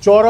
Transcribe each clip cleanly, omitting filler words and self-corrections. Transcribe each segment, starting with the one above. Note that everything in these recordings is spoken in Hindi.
चोर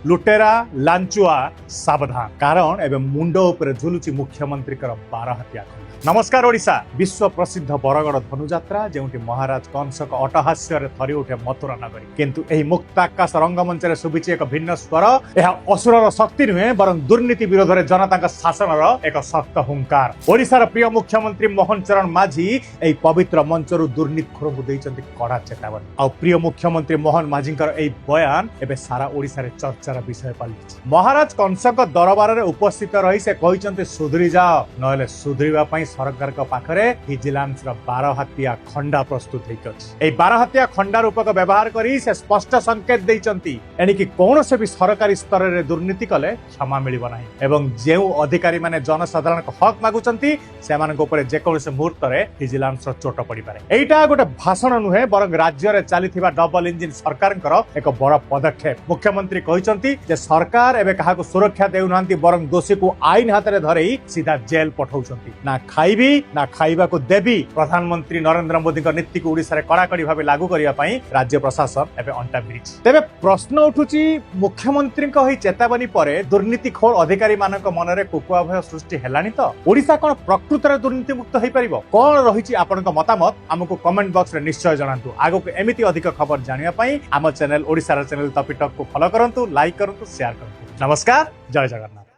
लुटेरा लांचुआ सावधान कारण एवं मुंड उपरे झुलुची मुख्यमंत्री 12 हत्या खंड। नमस्कार ओडिशा विश्व प्रसिद्ध बरगड़ धनुयात्रा जेउठी महाराज कंसक अटहास्य थरी उठे मथुरा नगरी किंतु एही मुक्ताकाश रंगमंच रे सुबिची एक भिन्न स्वर। यह असुरर शक्ति नुहे बरं दुर्नीति विरोध में जनता शासनर एक शक्त हुंकार। ओडिशार प्रिय मुख्यमंत्री मोहन चरण माझी एही पवित्र मंचरू दुर्नीतिखोर को दैचंती कड़ा चेतावनी। आ प्रिय मुख्यमंत्री मोहन माझींकर एही बयान एबे सारा ओडिशा रे चर्चार विषय पालिछि। महाराज कंसक दरबार रे उपस्थित रही से कहिचंती सुधरी जाओ नहले सुधरीवा पई सरकार का पाखरे विजिलेंस रा 12 हत्या खंडा प्रस्तुत होइकछि। ए 12 हत्या खंडा रूपक व्यवहार करी से स्पष्ट संकेत दैचंती एनिकि कोनोसे भी सरकारी स्तर रे दुर्नीति कले क्षमा मिलिबो नाही एवं जेउ अधिकारी माने जनसाधारण को हक मागुचंती सेमानक ऊपर जे कोनोसे मुहूर्त रे विजिलेंस रो चोट पड़ी पारे। एइटा गोटे भाषण नुहे बरं राज्य रे चलीथिबा डबल इंजिन सरकारकर एक बड़ पदक्षेप। मुख्यमंत्री कहिचंती जे सरकार एबे काहाको सुरक्षा देउ नांती बरं दोषी को आईन हाथ रे धरई सीधा जेल पठाउचंती। ना खाइबी ना खाइबा को देवी प्रधानमंत्री नरेंद्र मोदी नीति को ओडिशा रे कड़ाकड़ी भाव लागू करने राज्य प्रशासन एवं अंटा भिड़ी। तेबे प्रश्न उठुची मुख्यमंत्री चेतावनी पर दुर्नीतिखोर अधिकारी मानक मन में कुकुआ भय सृष्टि हेलानी तो ओडिशा कौन प्रकृत में दुर्नीति मुक्त हो पारिबो? कौन रही आपनक मतामत आमको कमेंट बॉक्स रे निश्चय जणातु। आगो एमिति अधिक खबर जानिया पई आम चैनल ओडिशा चैनल टॉपिक को फॉलो करंतु, लाइक करंतु, शेयर करंतु। नमस्कार, जय जगन्नाथ।